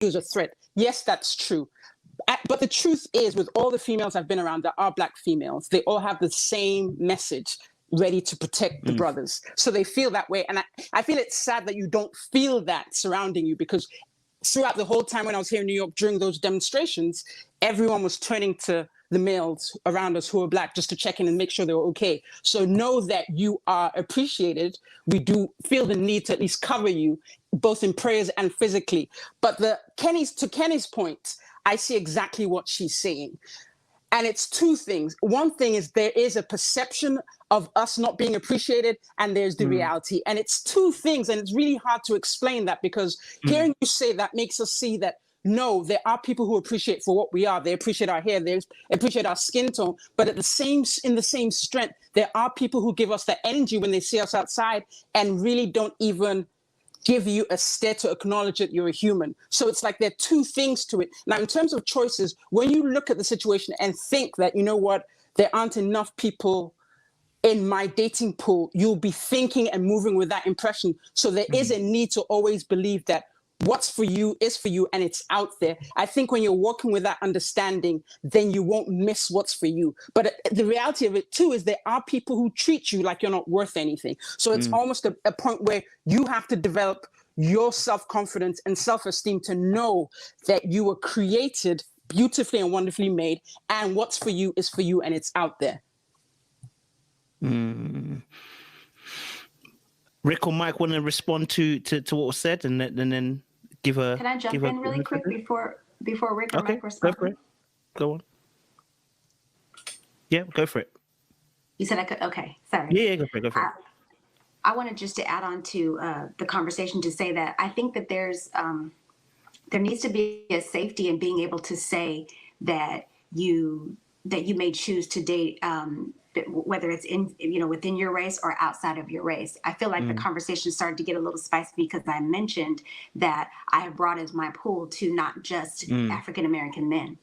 you as a threat. Yes, that's true. But the truth is, with all the females I've been around that are Black females, they all have the same message, ready to protect the brothers. So they feel that way. And I feel it's sad that you don't feel that surrounding you, because throughout the whole time when I was here in New York during those demonstrations, everyone was turning to the males around us who are Black just to check in and make sure they were okay. So know that you are appreciated. We do feel the need to at least cover you, both in prayers and physically. But to Kenny's point, I see exactly what she's saying. And it's two things. One thing is there is a perception of us not being appreciated, and there's the reality. And it's two things, and it's really hard to explain that, because hearing you say that makes us see that, no, there are people who appreciate for what we are. They appreciate our hair, they appreciate our skin tone, but in the same strength, there are people who give us that energy when they see us outside and really don't even give you a stare to acknowledge that you're a human. So it's like there are two things to it. Now, in terms of choices, when you look at the situation and think that, you know what, there aren't enough people in my dating pool, you'll be thinking and moving with that impression. So there is a need to always believe that what's for you is for you, and it's out there. I think when you're walking with that understanding, then you won't miss what's for you. But the reality of it too is there are people who treat you like you're not worth anything. So it's almost a point where you have to develop your self-confidence and self-esteem to know that you were created beautifully and wonderfully made, and what's for you is for you, and it's out there. Rick or Mike want to respond to what was said, and then give a. Can I jump in really quick before Rick or Mike respond? Go for it. Go on. Yeah, go for it. You said I could. Okay, sorry. Yeah, go for it. I wanted just to add on to the conversation to say that I think that there needs to be a safety in being able to say that you may choose to date, whether it's within your race or outside of your race. I feel like the conversation started to get a little spicy because I mentioned that I have brought as my pool to not just African American men,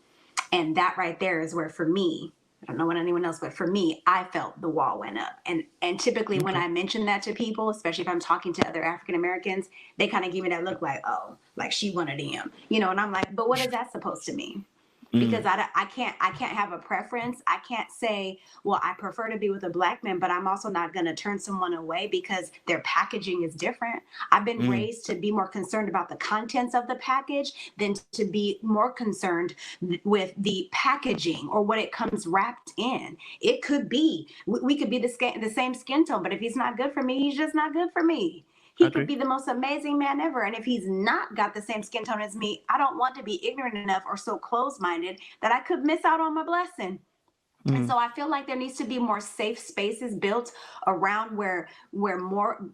and that right there is where, for me, I don't know what anyone else, but for me, I felt the wall went up. And typically when I mention that to people, especially if I'm talking to other African Americans, they kind of give me that look like, oh, like she one of them, and I'm like, but what is that supposed to mean? Because I can't have a preference. I can't say, well, I prefer to be with a Black man, but I'm also not going to turn someone away because their packaging is different. I've been raised to be more concerned about the contents of the package than to be more concerned with the packaging or what it comes wrapped in. It could be, we could be the same skin tone, but if he's not good for me, he's just not good for me. He could be the most amazing man ever. And if he's not got the same skin tone as me, I don't want to be ignorant enough or so closed-minded that I could miss out on my blessing. And so I feel like there needs to be more safe spaces built around where more,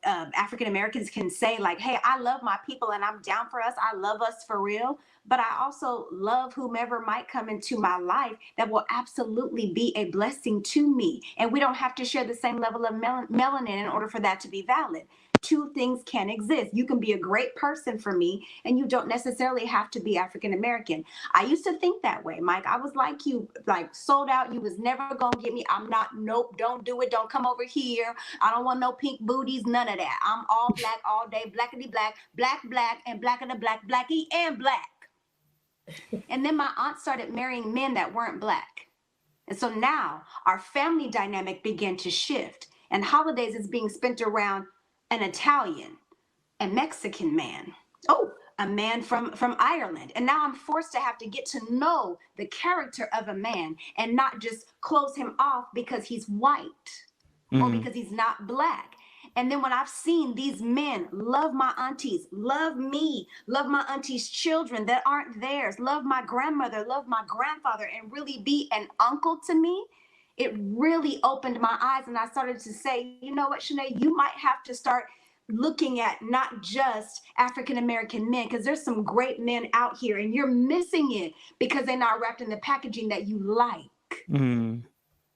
African Americans can say like, hey, I love my people and I'm down for us. I love us for real. But I also love whomever might come into my life that will absolutely be a blessing to me. And we don't have to share the same level of melanin in order for that to be valid. Two things can exist. You can be a great person for me, and you don't necessarily have to be African American. I used to think that way, Mike. I was like you, like sold out. You was never gonna get me. I'm not. Nope. Don't do it. Don't come over here. I don't want no pink booties. None of that. I'm all Black all day. Blackity black, black, and black of the black, blacky and black. And then my aunt started marrying men that weren't Black, and so now our family dynamic began to shift. And holidays is being spent around an Italian, a Mexican man, a man from Ireland. And now I'm forced to have to get to know the character of a man and not just close him off because he's white or because he's not Black. And then when I've seen these men love my aunties, love me, love my auntie's children that aren't theirs, love my grandmother, love my grandfather, and really be an uncle to me, it really opened my eyes. And I started to say, you know what, Shanae, you might have to start looking at not just African-American men, because there's some great men out here and you're missing it because they're not wrapped in the packaging that you like.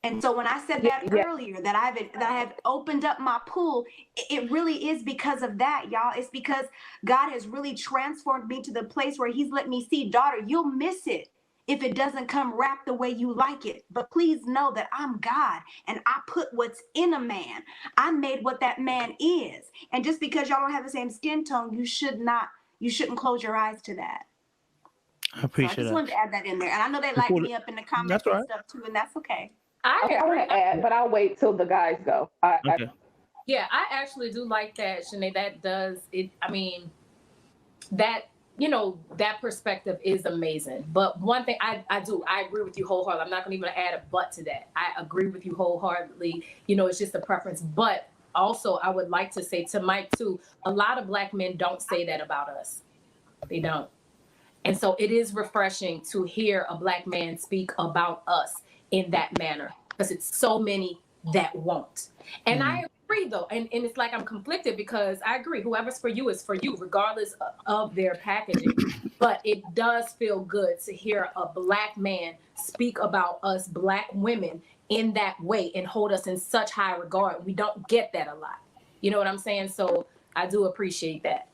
And so when I said that earlier, that I have opened up my pool, it really is because of that, y'all. It's because God has really transformed me to the place where he's let me see, daughter, you'll miss it if it doesn't come wrapped the way you like it. But please know that I'm God and I put what's in a man. I made what that man is. And just because y'all don't have the same skin tone, you should not you shouldn't close your eyes to that. I So I appreciate just that. wanted to add that in there. And I know they like me up in the comments That's all and right. stuff too, and that's okay. Okay, I want to add, but I'll wait till the guys go. Okay. Yeah, I actually do like that, Shanae. That does it. I mean, that, you know, that perspective is amazing. But one thing I agree with you wholeheartedly. I'm not going to even add a but to that. I agree with you wholeheartedly. You know, it's just a preference. But also, I would like to say to Mike too, a lot of Black men don't say that about us. They don't. And so it is refreshing to hear a Black man speak about us in that manner, because it's so many that won't. And I agree though, and it's like I'm conflicted, because I agree, whoever's for you is for you, regardless of their packaging. But it does feel good to hear a Black man speak about us Black women in that way and hold us in such high regard. We don't get that a lot. You know what I'm saying? So I do appreciate that.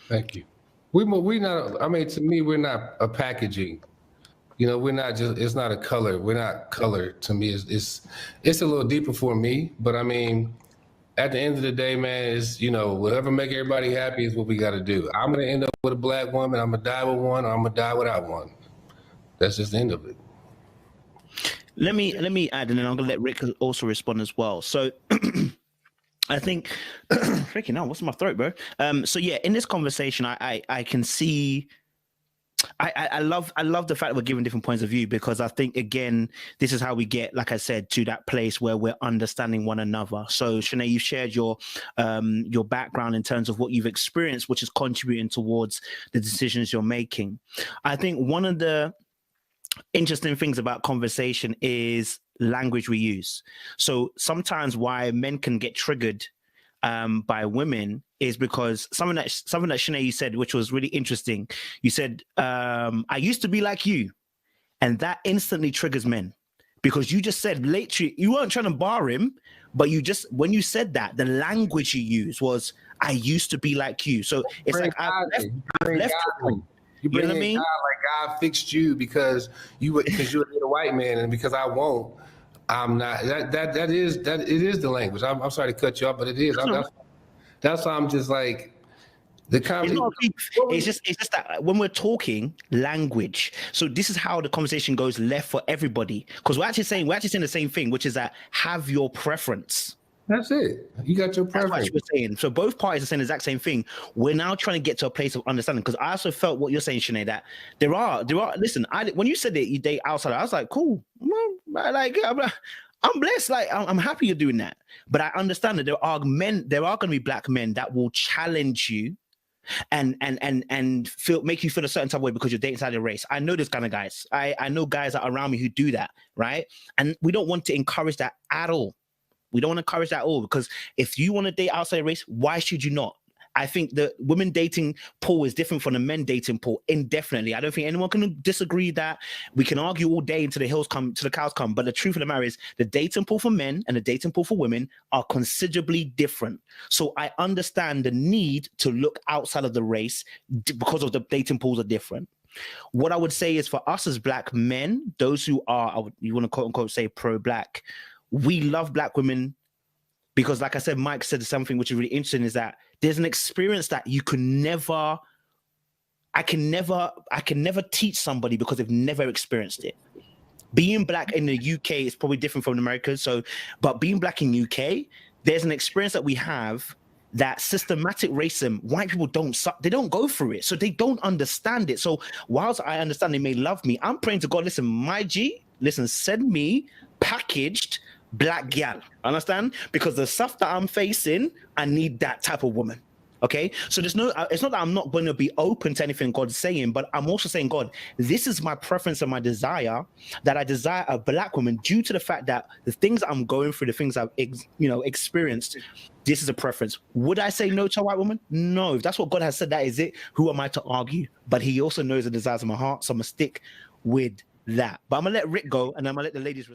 Thank you. We not, I mean, to me, we're not a packaging. You know, we're not just, it's not a color. We're not color. To me, it's a little deeper for me. But I mean, at the end of the day, man, is, you know, whatever make everybody happy is what we got to do. I'm going to end up with a Black woman. I'm going to die with one, or I'm going to die without one. That's just the end of it. Let me add, and then I'm going to let Rick also respond as well. So I think, freaking hell, what's in my throat, bro? So yeah, in this conversation, I can see, I love the fact that we're giving different points of view, because I think, again, this is how we get, like I said, to that place where we're understanding one another. So Shanae, you've shared your background in terms of what you've experienced, which is contributing towards the decisions you're making. I think one of the interesting things about conversation is language we use. So sometimes why men can get triggered by women is because something that Shanae, you said, which was really interesting. You said, I used to be like you. And that instantly triggers men, because you just said, literally, you weren't trying to bar him, but you just, when you said that, the language you used was, I used to be like you. So it's like, I've left. You bring know what I in mean? God, like God fixed you because you're a white man, and because I won't, I'm not. It is the language. I'm sorry to cut you off, but it is. That's why I'm just like the conversation. It's just that when we're talking language, so this is how the conversation goes left for everybody, because we're actually saying the same thing, which is that have your preference. That's it. You got your preference. That's what you were saying. So both parties are saying the exact same thing. We're now trying to get to a place of understanding, because I also felt what you're saying, Shanae, that there are. Listen, when you said that you date outside, I was like, cool. I'm blessed. Like I'm happy you're doing that. But I understand that there are going to be Black men that will challenge you and make you feel a certain type of way because you're dating inside the race. I know this kind of guys. I know guys that are around me who do that, right? And we don't want to encourage that at all. We don't want to encourage that at all, because if you want to date outside race, why should you not? I think the women dating pool is different from the men dating pool indefinitely. I don't think anyone can disagree that. We can argue all day until the cows come. But the truth of the matter is the dating pool for men and the dating pool for women are considerably different. So I understand the need to look outside of the race because of the dating pools are different. What I would say is, for us as Black men, those who are, you want to quote unquote say pro-Black, we love Black women because, like I said, Mike said something which is really interesting, is that there's an experience that I can never teach somebody because they've never experienced it. Being Black in the UK is probably different from America. But being Black in UK, there's an experience that we have that systematic racism, white people they don't go through it. So they don't understand it. So whilst I understand they may love me, I'm praying to God, listen, my G, listen, send me packaged Black gal, understand? Because the stuff that I'm facing, I need that type of woman. Okay, so it's not that I'm not going to be open to anything God's saying, but I'm also saying, God, this is my preference and my desire, that I desire a Black woman due to the fact that the things I'm going through, the things I've experienced, this is a preference. Would I say no to a white woman? No. If that's what God has said, that is it. Who am I to argue? But He also knows the desires of my heart, so I'm gonna stick with that. But I'm gonna let Rick go, and I'm gonna let the ladies.